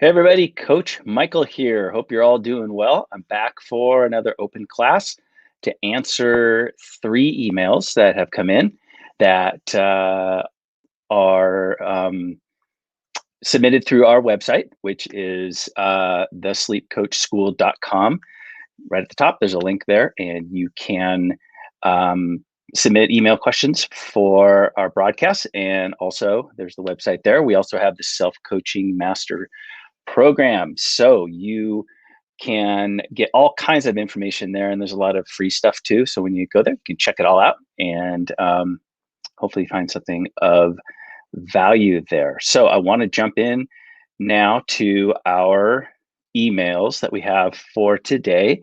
Hey everybody, Coach Michael here. Hope you're all doing well. I'm back for another open class to answer three emails that have come in that are submitted through our website, which is thesleepcoachschool.com. Right at the top, there's a link there, and you can um, submit email questions for our broadcast. And also, there's the website there. We also have the self-coaching master program. So you can get all kinds of information there, and there's a lot of free stuff too. So when you go there, you can check it all out and hopefully find something of value there. So I want to jump in now to our emails that we have for today.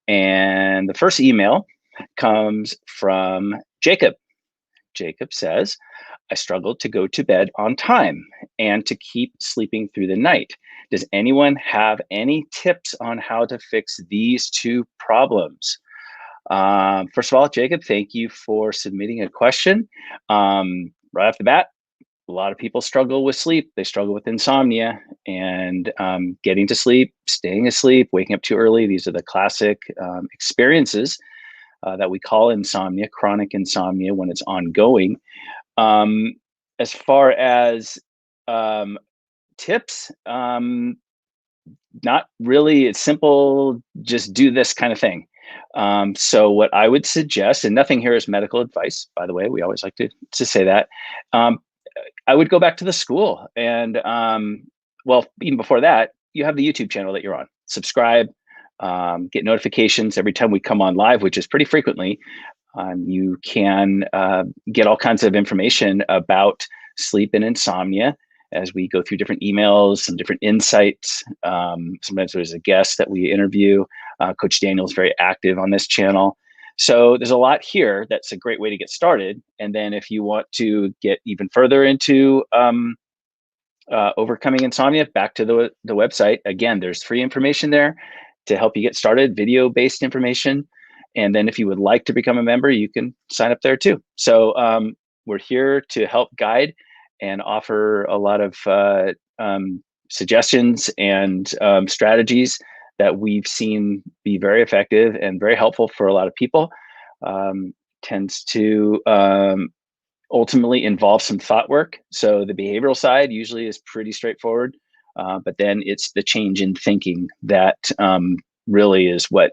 And the first email comes from Jacob. Jacob says, I struggle to go to bed on time and to keep sleeping through the night. Does anyone have any tips on how to fix these two problems? First of all, Jacob, thank you for submitting a question. Right off the bat, a lot of people struggle with sleep. They struggle with insomnia and getting to sleep, staying asleep, waking up too early. These are the classic experiences that we call insomnia, chronic insomnia when it's ongoing. Um, as far as um, tips, not really. It's simple. Just do this kind of thing. So what I would suggest, and nothing here is medical advice, by the way, we always like to say that. Um, I would go back to the school and, well, even before that, you have the YouTube channel that you're on. Subscribe, get notifications every time we come on live, which is pretty frequently. You can get all kinds of information about sleep and insomnia as we go through different emails, some different insights. Sometimes there's a guest that we interview. Coach Daniel is very active on this channel. So there's a lot here that's a great way to get started. And then if you want to get even further into overcoming insomnia, back to the website. Again, there's free information there to help you get started, video-based information. And then if you would like to become a member, you can sign up there too. So we're here to help guide and offer a lot of suggestions and strategies that we've seen be very effective and very helpful for a lot of people. Tends to ultimately involve some thought work. So the behavioral side usually is pretty straightforward, but then it's the change in thinking that really is what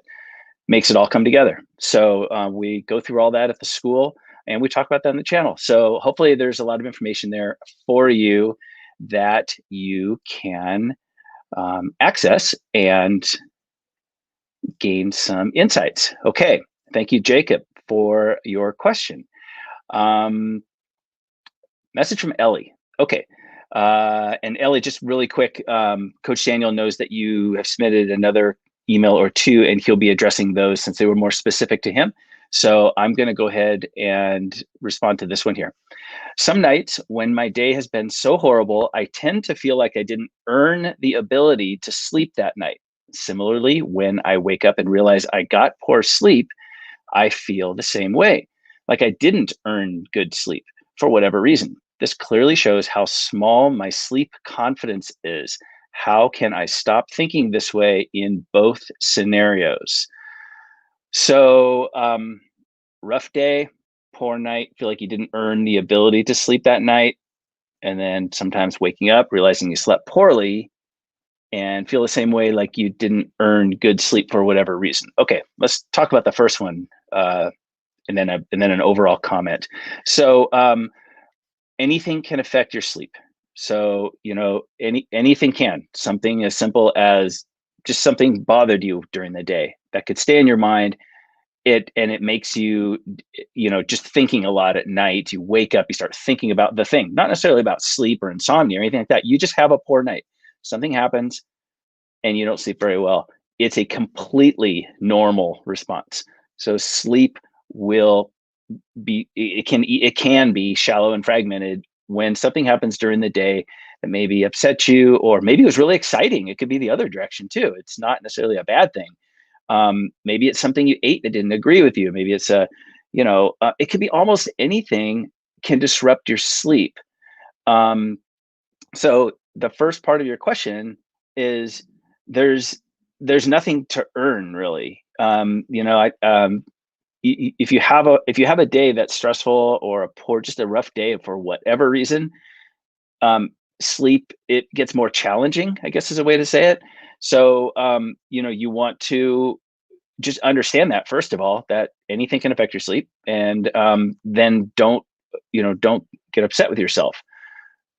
makes it all come together. So we go through all that at the school and we talk about that on the channel. So hopefully there's a lot of information there for you that you can access and gain some insights. Okay, thank you, Jacob, for your question. Message from Ellie. Okay. And Ellie, just really quick, Coach Daniel knows that you have submitted another email or two, and he'll be addressing those since they were more specific to him. So I'm going to go ahead and respond to this one here. Some nights when my day has been so horrible, I tend to feel like I didn't earn the ability to sleep that night. Similarly, when I wake up and realize I got poor sleep, I feel the same way, like I didn't earn good sleep for whatever reason. This clearly shows how small my sleep confidence is. How can I stop thinking this way in both scenarios? So, rough day, poor night, feel like you didn't earn the ability to sleep that night. And then sometimes waking up, realizing you slept poorly and feel the same way, like you didn't earn good sleep for whatever reason. Okay, let's talk about the first one, and then an overall comment. So, anything can affect your sleep. So, anything can. Something as simple as just something bothered you during the day that could stay in your mind. It makes you, just thinking a lot at night. You wake up, you start thinking about the thing, not necessarily about sleep or insomnia or anything like that. You just have a poor night. Something happens and you don't sleep very well. It's a completely normal response. So sleep will it can be shallow and fragmented when something happens during the day that maybe upset you, or maybe it was really exciting. It could be the other direction too. It's not necessarily a bad thing. Maybe it's something you ate that didn't agree with you. Maybe it's it could be almost anything can disrupt your sleep. So the first part of your question is there's nothing to earn really. If you have a day that's stressful or a poor, just a rough day for whatever reason, um, sleep, it gets more challenging, I guess is a way to say it. So you want to just understand that, first of all, that anything can affect your sleep, and then don't get upset with yourself.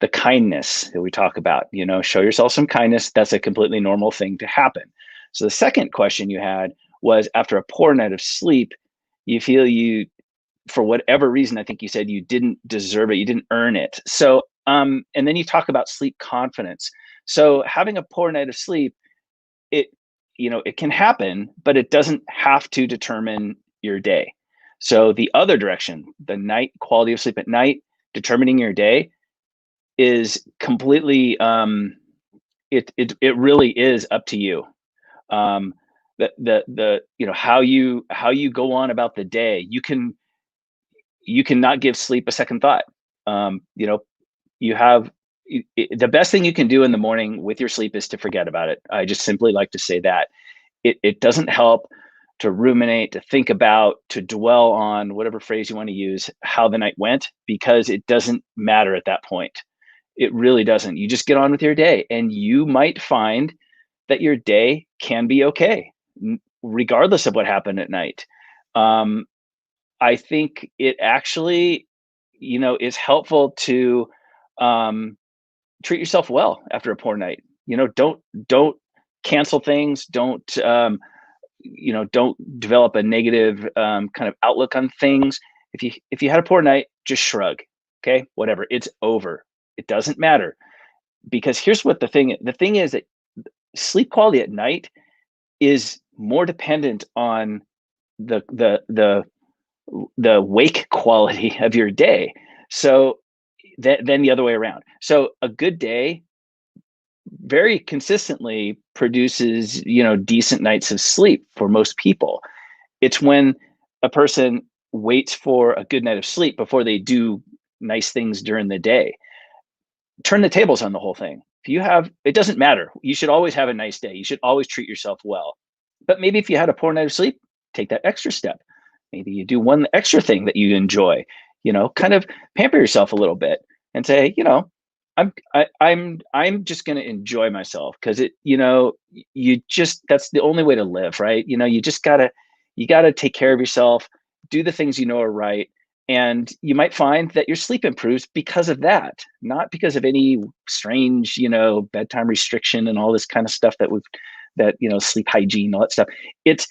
The kindness that we talk about, show yourself some kindness. That's a completely normal thing to happen. So the second question you had was, after a poor night of sleep, you feel you, for whatever reason, I think you said, you didn't deserve it, you didn't earn it. So and then you talk about sleep confidence. So having a poor night of sleep, it it can happen, but it doesn't have to determine your day. So the other direction, the night quality of sleep at night determining your day, is completely it really is up to you. um how you go on about the day, you cannot give sleep a second thought. You know, you have the best thing you can do in the morning with your sleep is to forget about it. I just simply like to say that it doesn't help to ruminate, to think about, to dwell on, whatever phrase you want to use, how the night went, because it doesn't matter at that point. It really doesn't. You just get on with your day, and you might find that your day can be okay, regardless of what happened at night. Um, I think it actually, is helpful to um, treat yourself well after a poor night. Don't cancel things. Don't develop a negative kind of outlook on things. If you had a poor night, just shrug. Okay, whatever. It's over. It doesn't matter, because here's what the thing is, that sleep quality at night is more dependent on the the wake quality of your day. So than the other way around. So a good day very consistently produces, decent nights of sleep for most people. It's when a person waits for a good night of sleep before they do nice things during the day. Turn the tables on the whole thing. If you have, it doesn't matter. You should always have a nice day. You should always treat yourself well. But maybe if you had a poor night of sleep, take that extra step. Maybe you do one extra thing that you enjoy. Kind of pamper yourself a little bit and say, I'm just going to enjoy myself, because you just, that's the only way to live, right? You gotta take care of yourself, do the things are right, and you might find that your sleep improves because of that, not because of any strange, bedtime restriction and all this kind of stuff that sleep hygiene, all that stuff. It's,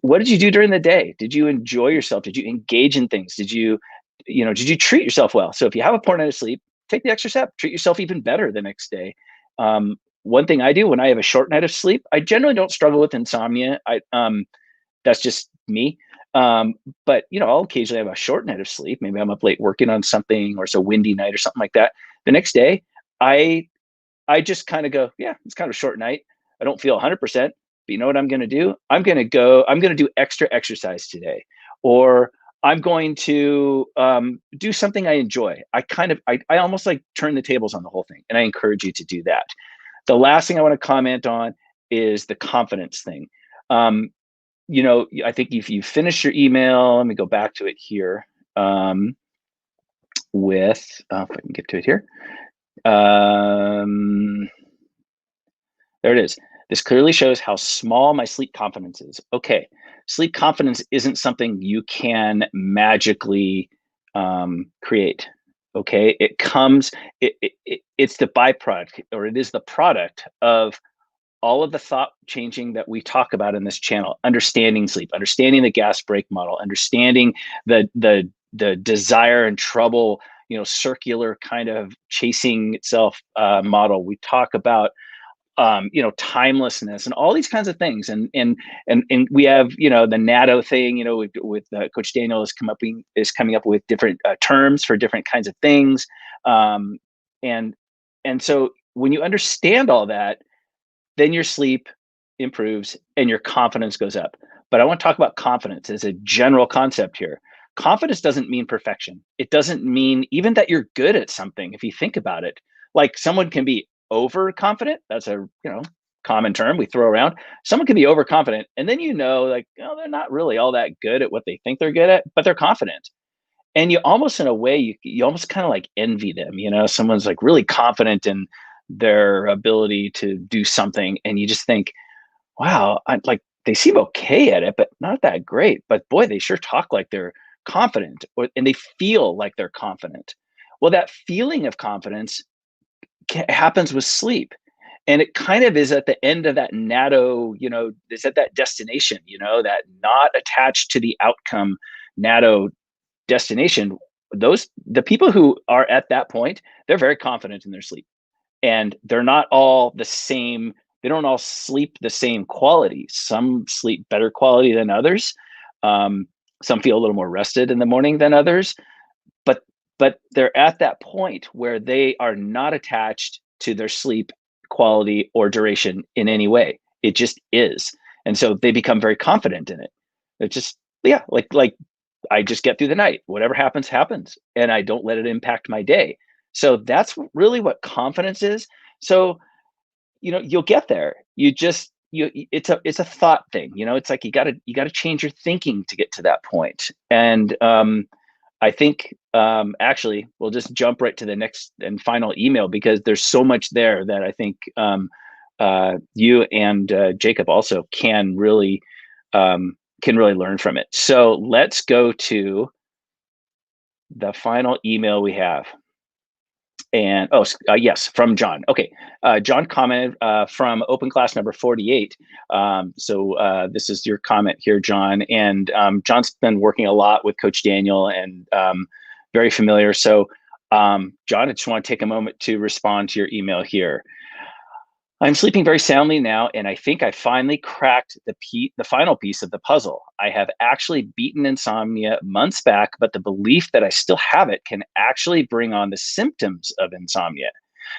what did you do during the day? Did you enjoy yourself? Did you engage in things? Did you treat yourself well? So if you have a poor night of sleep, take the extra step, treat yourself even better the next day. One thing I do when I have a short night of sleep, I generally don't struggle with insomnia. That's just me. But I'll occasionally have a short night of sleep. Maybe I'm up late working on something, or it's a windy night or something like that. The next day, I just kind of go, yeah, it's kind of a short night. I don't feel 100%, but you know what I'm going to do? I'm going to do extra exercise today, or I'm going to do something I enjoy. I almost like turn the tables on the whole thing, and I encourage you to do that. The last thing I want to comment on is the confidence thing. I think if you finish your email, let me go back to it here. If I can get to it here. There it is. This clearly shows how small my sleep confidence is. Okay, sleep confidence isn't something you can magically create. Okay, it's the byproduct, or it is the product of all of the thought changing that we talk about in this channel. Understanding sleep, understanding the gas brake model, understanding the desire and trouble, circular kind of chasing itself model. We talk about timelessness and all these kinds of things, and we have the natto thing, with Coach Daniel is coming up with different terms for different kinds of things, and so when you understand all that, then your sleep improves and your confidence goes up. But I want to talk about confidence as a general concept here. Confidence doesn't mean perfection. It doesn't mean even that you're good at something. If you think about it, like someone can be overconfident. That's a common term we throw around. Someone can be overconfident, and then like, oh, they're not really all that good at what they think they're good at, but they're confident. And you almost, in a way, you almost kind of like envy them. Someone's like really confident in their ability to do something, and you just think, wow, like they seem okay at it, but not that great. But boy, they sure talk like they're confident, and they feel like they're confident. Well, that feeling of confidence happens with sleep. And it kind of is at the end of that natto, is at that destination, that not attached to the outcome natto destination. The people who are at that point, they're very confident in their sleep, and they're not all the same. They don't all sleep the same quality. Some sleep better quality than others. Some feel a little more rested in the morning than others, but they're at that point where they are not attached to their sleep quality or duration in any way. It just is. And so they become very confident in it. It just, yeah, like I just get through the night. Whatever happens, happens. And I don't let it impact my day. So that's really what confidence is. So, you'll get there. It's a thought thing. It's like you gotta change your thinking to get to that point. And I think actually we'll just jump right to the next and final email, because there's so much there that I think you and Jacob also can really learn from it. So let's go to the final email we have. And yes, from John. Okay, John commented from open class number 48. So this is your comment here, John. And John's been working a lot with Coach Daniel, and very familiar. So John, I just want to take a moment to respond to your email here. I'm sleeping very soundly now, and I think I finally cracked the final piece of the puzzle. I have actually beaten insomnia months back, but the belief that I still have it can actually bring on the symptoms of insomnia.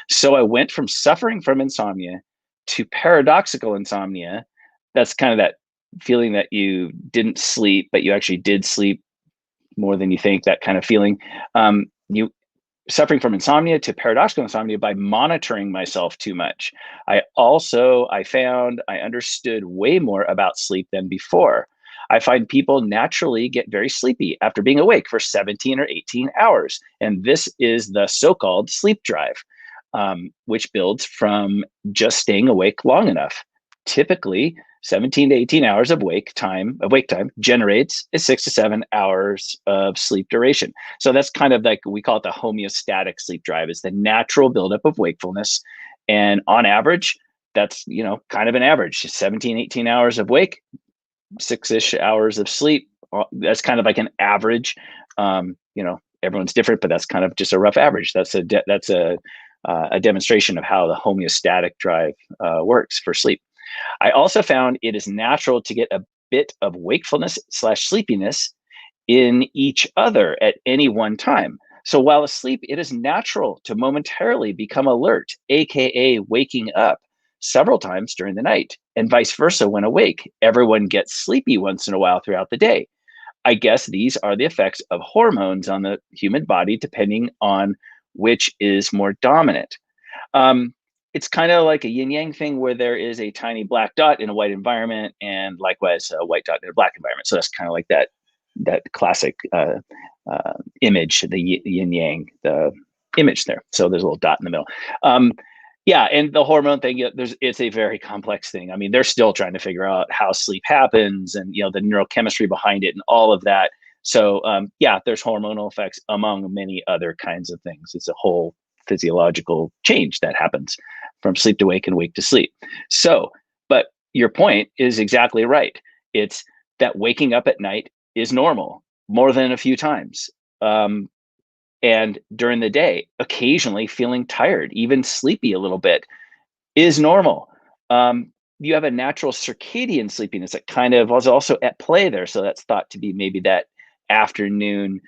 So I went from suffering from insomnia to paradoxical insomnia. That's kind of that feeling that you didn't sleep, but you actually did sleep more than you think, that kind of feeling. You suffering from insomnia to paradoxical insomnia by monitoring myself too much. I found I understood way more about sleep than before. I find people naturally get very sleepy after being awake for 17 or 18 hours. And this is the so-called sleep drive, which builds from just staying awake long enough. Typically, 17 to 18 hours of wake time generates a 6 to 7 hours of sleep duration. So that's kind of like, we call it the homeostatic sleep drive. It's the natural buildup of wakefulness. And on average, that's, kind of an average, 17, 18 hours of wake, 6-ish hours of sleep. That's kind of like an average. Everyone's different, but that's kind of just a rough average. That's a demonstration of how the homeostatic drive works for sleep. I also found it is natural to get a bit of wakefulness/sleepiness in each other at any one time. So while asleep, it is natural to momentarily become alert, aka waking up several times during the night, and vice versa when awake. Everyone gets sleepy once in a while throughout the day. I guess these are the effects of hormones on the human body, depending on which is more dominant. It's kind of like a yin yang thing, where there is a tiny black dot in a white environment, and likewise a white dot in a black environment. So that's kind of like that classic image, the yin yang, the image there. So there's a little dot in the middle. Yeah, and the hormone thing, it's a very complex thing. I mean, they're still trying to figure out how sleep happens, and the neurochemistry behind it and all of that. So yeah, there's hormonal effects among many other kinds of things. It's a whole physiological change that happens from sleep to wake and wake to sleep. So, but your point is exactly right. It's that waking up at night is normal more than a few times. And during the day, occasionally feeling tired, even sleepy a little bit, is normal. You have a natural circadian sleepiness that kind of was also at play there. So that's thought to be maybe that afternoon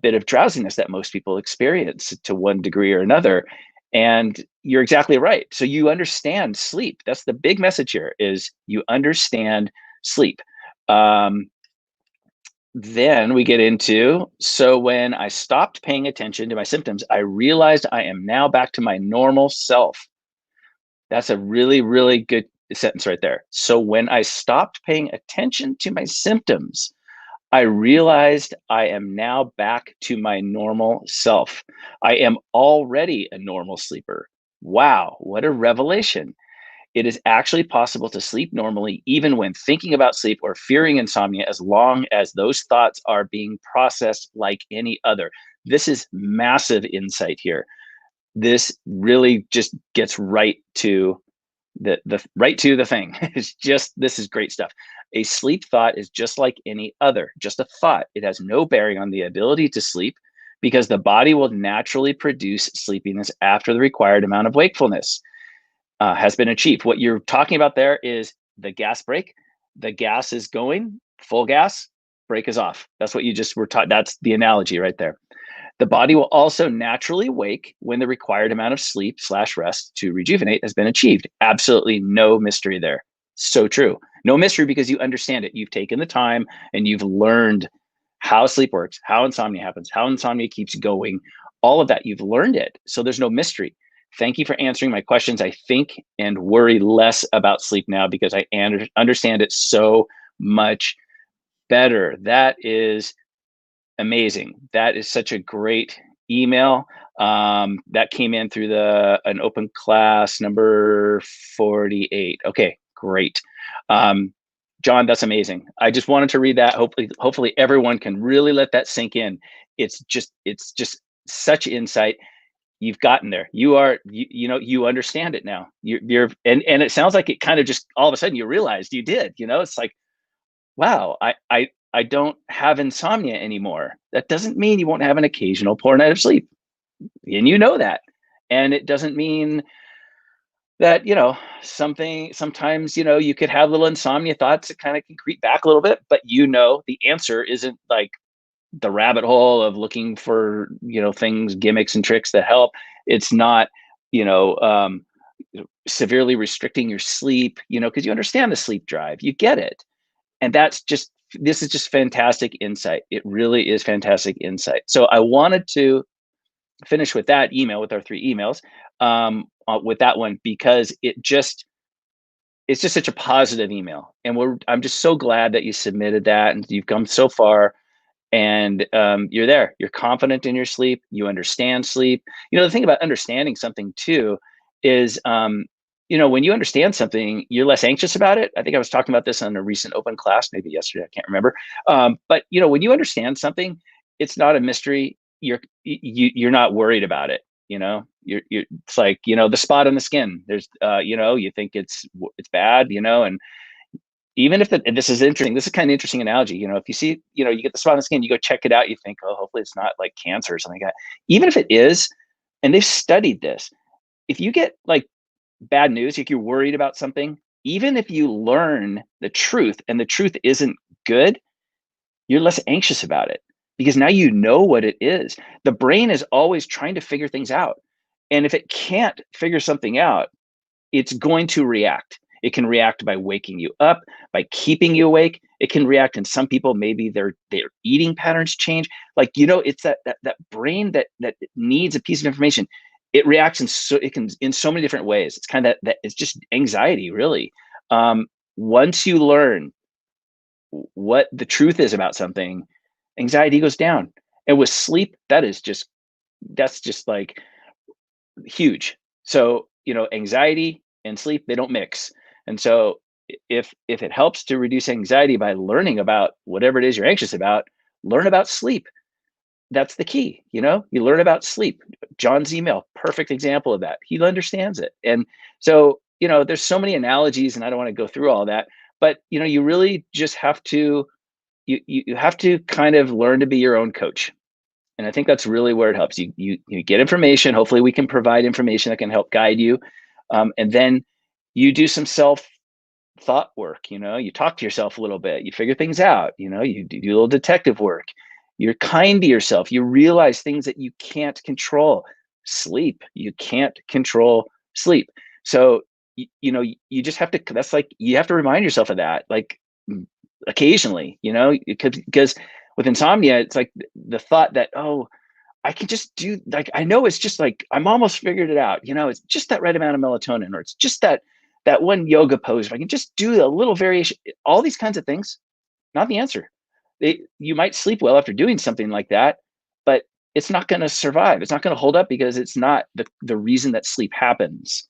bit of drowsiness that most people experience to one degree or another. And you're exactly right. So you understand sleep. That's the big message here, is you understand sleep. Then we get into, so when I stopped paying attention to my symptoms, I realized I am now back to my normal self. That's a really, really good sentence right there. So when I stopped paying attention to my symptoms, I realized I am now back to my normal self. I am already a normal sleeper. Wow, what a revelation. It is actually possible to sleep normally, even when thinking about sleep or fearing insomnia, as long as those thoughts are being processed like any other. This is massive insight here. This really just gets right to the thing. It's just, this is great stuff. A sleep thought is just like any other, just a thought. It has no bearing on the ability to sleep because the body will naturally produce sleepiness after the required amount of wakefulness has been achieved. What you're talking about there is the gas brake. The gas is going full gas, brake is off. That's what you just were taught. That's the analogy right there. The body will also naturally wake when the required amount of sleep slash rest to rejuvenate has been achieved. Absolutely no mystery there. So true. No mystery because you understand it. You've taken the time and you've learned how sleep works, how insomnia happens, how insomnia keeps going, all of that. You've learned it. So there's no mystery. Thank you for answering my questions. I think and worry less about sleep now because I understand it so much better. That is amazing. That is such a great email. That came in through an open class number 48. Okay, great. John, that's amazing. I just wanted to read that. Hopefully everyone can really let that sink in. It's just such insight. You've gotten there. You understand it now. And it sounds like it kind of just all of a sudden you realized you did. It's like, wow, I don't have insomnia anymore. That doesn't mean you won't have an occasional poor night of sleep. And you know that. And it doesn't mean that, sometimes, you could have little insomnia thoughts that kind of can creep back a little bit, but the answer isn't like the rabbit hole of looking for, things, gimmicks and tricks that help. It's not, you know, um, severely restricting your sleep, because you understand the sleep drive, you get it. And this is just fantastic insight. It really is fantastic insight. So I wanted to finish with that email, with our three emails, with that one, because it's just such a positive email. And I'm just so glad that you submitted that and you've come so far, and you're there. You're confident in your sleep. You understand sleep. The thing about understanding something too is, when you understand something, you're less anxious about it. I think I was talking about this on a recent open class, maybe yesterday. I can't remember. But when you understand something, it's not a mystery. You're not worried about it. It's like the spot on the skin. There's you think it's bad. And even if this is interesting, this is kind of interesting analogy. If you see, you get the spot on the skin, you go check it out, you think, oh, hopefully it's not like cancer or something like that. Even if it is, and they've studied this, if you get like bad news, if you're worried about something, even if you learn the truth and the truth isn't good, you're less anxious about it because now you know what it is. The brain is always trying to figure things out. And if it can't figure something out, it's going to react. It can react by waking you up, by keeping you awake. It can react in some people, maybe their eating patterns change. Like, it's that brain that needs a piece of information. It reacts in so many different ways. It's kind of that it's just anxiety, really. Once you learn what the truth is about something, anxiety goes down. And with sleep, that's just like huge. So, anxiety and sleep, they don't mix. And so if it helps to reduce anxiety by learning about whatever it is you're anxious about, learn about sleep. That's the key. You learn about sleep. John's email, perfect example of that. He understands it. And so, there's so many analogies and I don't want to go through all that, but you really just have to you have to kind of learn to be your own coach. And I think that's really where it helps. You get information. Hopefully we can provide information that can help guide you. And then you do some self thought work. You talk to yourself a little bit, you figure things out, you do a little detective work. You're kind to yourself. You realize things that you can't control. Sleep. You can't control sleep. So, you just have to, that's like, you have to remind yourself of that, like occasionally, because with insomnia, it's like the thought that, oh, I can just do, like, I know it's just like, I'm almost figured it out. It's just that right amount of melatonin, or it's just that one yoga pose. If I can just do a little variation, all these kinds of things, not the answer. You might sleep well after doing something like that, but it's not going to survive. It's not going to hold up because it's not the reason that sleep happens.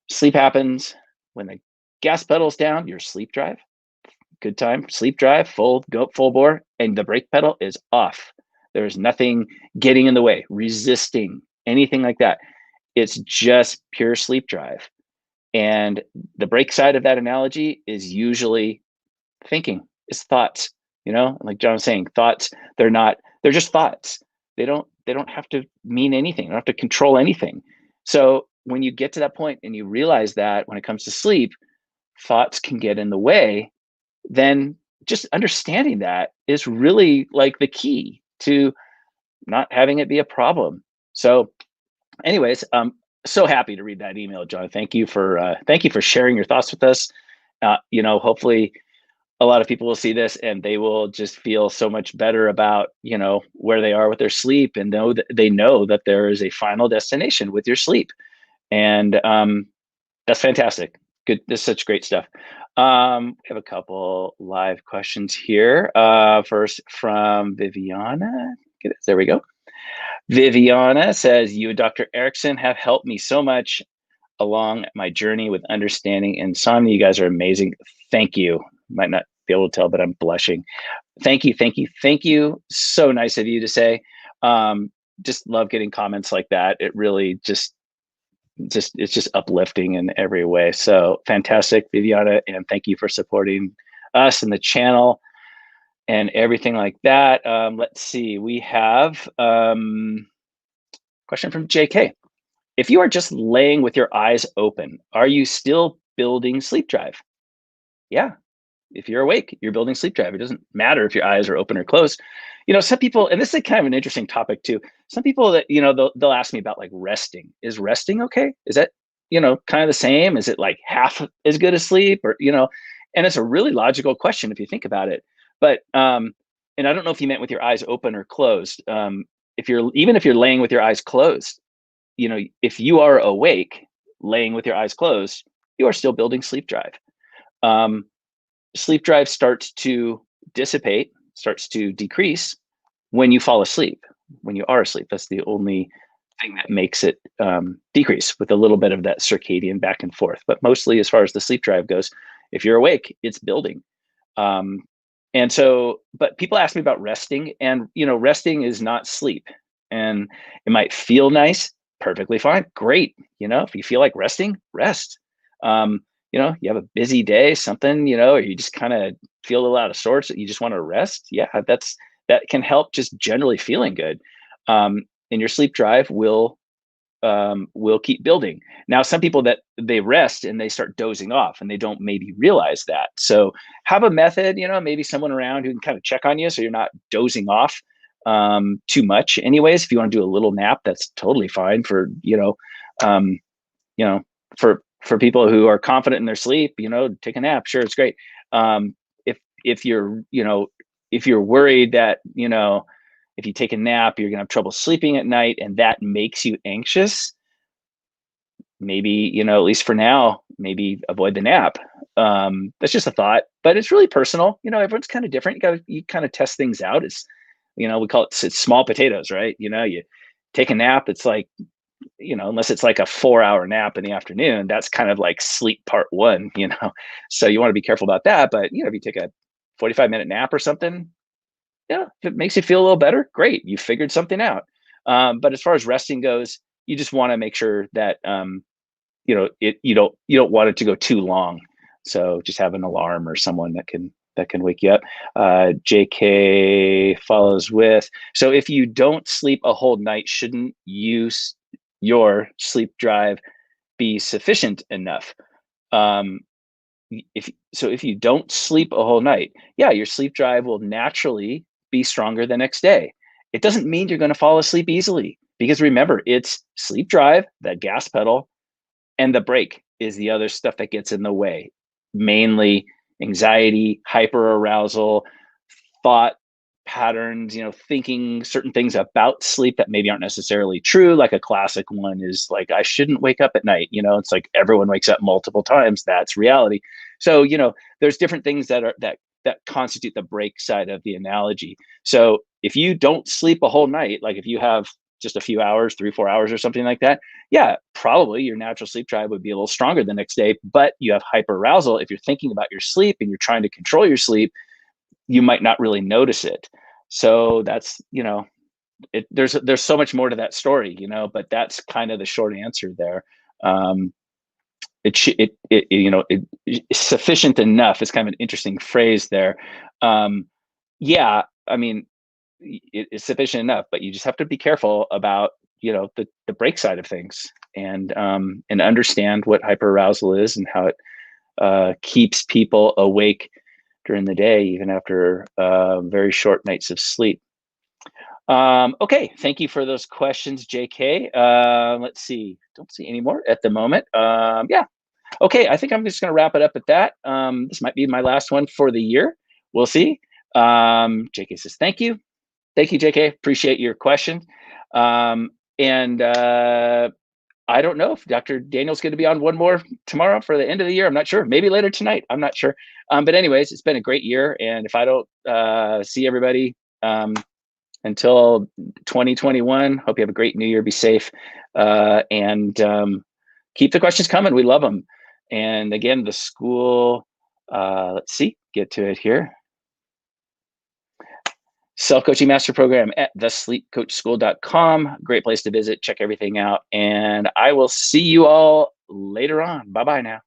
Sleep happens when the gas pedal's down, your sleep drive, good time, sleep drive, go full bore, and the brake pedal is off. There's nothing getting in the way, resisting, anything like that. It's just pure sleep drive. And the brake side of that analogy is usually thinking, it's thoughts. Like John was saying, thoughts, they're just thoughts. They don't have to mean anything. They don't have to control anything. So when you get to that point and you realize that when it comes to sleep, thoughts can get in the way, then just understanding that is really like the key to not having it be a problem. So anyways, so happy to read that email, John. Thank you for sharing your thoughts with us. Hopefully a lot of people will see this and they will just feel so much better about, where they are with their sleep, and know that there is a final destination with your sleep. And that's fantastic. Good. This is such great stuff. We have a couple live questions here. First from Viviana. There we go. Viviana says, you and Dr. Erickson have helped me so much along my journey with understanding insomnia. You guys are amazing. Thank you. Might not be able to tell, but I'm blushing. Thank you. Thank you. Thank you. So nice of you to say. Just love getting comments like that. It really just it's just uplifting in every way. So fantastic, Viviana. And thank you for supporting us and the channel and everything like that. Let's see. We have question from JK. If you are just laying with your eyes open, are you still building sleep drive? Yeah. If you're awake, you're building sleep drive. It doesn't matter if your eyes are open or closed. Some people, and this is kind of an interesting topic too. Some people that, they'll ask me about like resting. Is resting okay? Is that, kind of the same? Is it like half as good as sleep, or, and it's a really logical question if you think about it. But, and I don't know if you meant with your eyes open or closed. Even if you're laying with your eyes closed, if you are awake, laying with your eyes closed, you are still building sleep drive. Sleep drive starts to dissipate, starts to decrease when you fall asleep, when you are asleep. That's the only thing that makes it decrease, with a little bit of that circadian back and forth. But mostly, as far as the sleep drive goes, if you're awake, it's building. And so, but people ask me about resting, and, resting is not sleep. And it might feel nice, perfectly fine, great. If you feel like resting, rest. You have a busy day, something, or you just kind of feel a little out of sorts, that you just want to rest. Yeah, that can help just generally feeling good. And your sleep drive will keep building. Now, some people that they rest and they start dozing off and they don't maybe realize that. So have a method, maybe someone around who can kind of check on you so you're not dozing off too much. Anyways, if you want to do a little nap, that's totally fine for, for people who are confident in their sleep, take a nap. Sure, it's great. If you're, if you're worried that, if you take a nap, you're gonna have trouble sleeping at night, and that makes you anxious, maybe, at least for now, maybe avoid the nap. That's just a thought, but it's really personal. Everyone's kind of different. You kind of test things out. It's, we call it's small potatoes, right? You take a nap, it's like, unless it's like a 4-hour nap in the afternoon, that's kind of like sleep part one, so you want to be careful about that. But, if you take a 45-minute nap or something, yeah, if it makes you feel a little better, great, you figured something out. But as far as resting goes, you just want to make sure that, you don't want it to go too long. So just have an alarm or someone that can wake you up. JK follows with, so if you don't sleep a whole night, shouldn't your sleep drive be sufficient enough? If you don't sleep a whole night, yeah, your sleep drive will naturally be stronger the next day. It doesn't mean you're going to fall asleep easily, because remember, it's sleep drive, that gas pedal, and the brake is the other stuff that gets in the way. Mainly anxiety, hyperarousal, thought patterns, thinking certain things about sleep that maybe aren't necessarily true. Like a classic one is like, I shouldn't wake up at night. It's like everyone wakes up multiple times. That's reality. So, there's different things that constitute the break side of the analogy. So if you don't sleep a whole night, like if you have just a few hours, 3-4 hours or something like that, yeah, probably your natural sleep drive would be a little stronger the next day, but you have hyperarousal. If you're thinking about your sleep and you're trying to control your sleep, you might not really notice it. So that's, there's so much more to that story, but that's kind of the short answer there. Sufficient enough is kind of an interesting phrase there. Yeah, I mean, it's sufficient enough, but you just have to be careful about, the break side of things, and understand what hyperarousal is and how it keeps people awake during the day, even after very short nights of sleep. Okay, thank you for those questions, JK. Let's see, don't see any more at the moment. Yeah, okay, I think I'm just going to wrap it up at that. This might be my last one for the year. We'll see. JK says, thank you. Thank you, JK. Appreciate your question. And I don't know if Dr. Daniel's going to be on one more tomorrow for the end of the year. I'm not sure. Maybe later tonight. I'm not sure. But anyways, it's been a great year. And if I don't see everybody until 2021, hope you have a great new year. Be safe. And keep the questions coming. We love them. And again, the school, let's see, get to it here. Self-Coaching Master Program at thesleepcoachschool.com. Great place to visit. Check everything out. And I will see you all later on. Bye-bye now.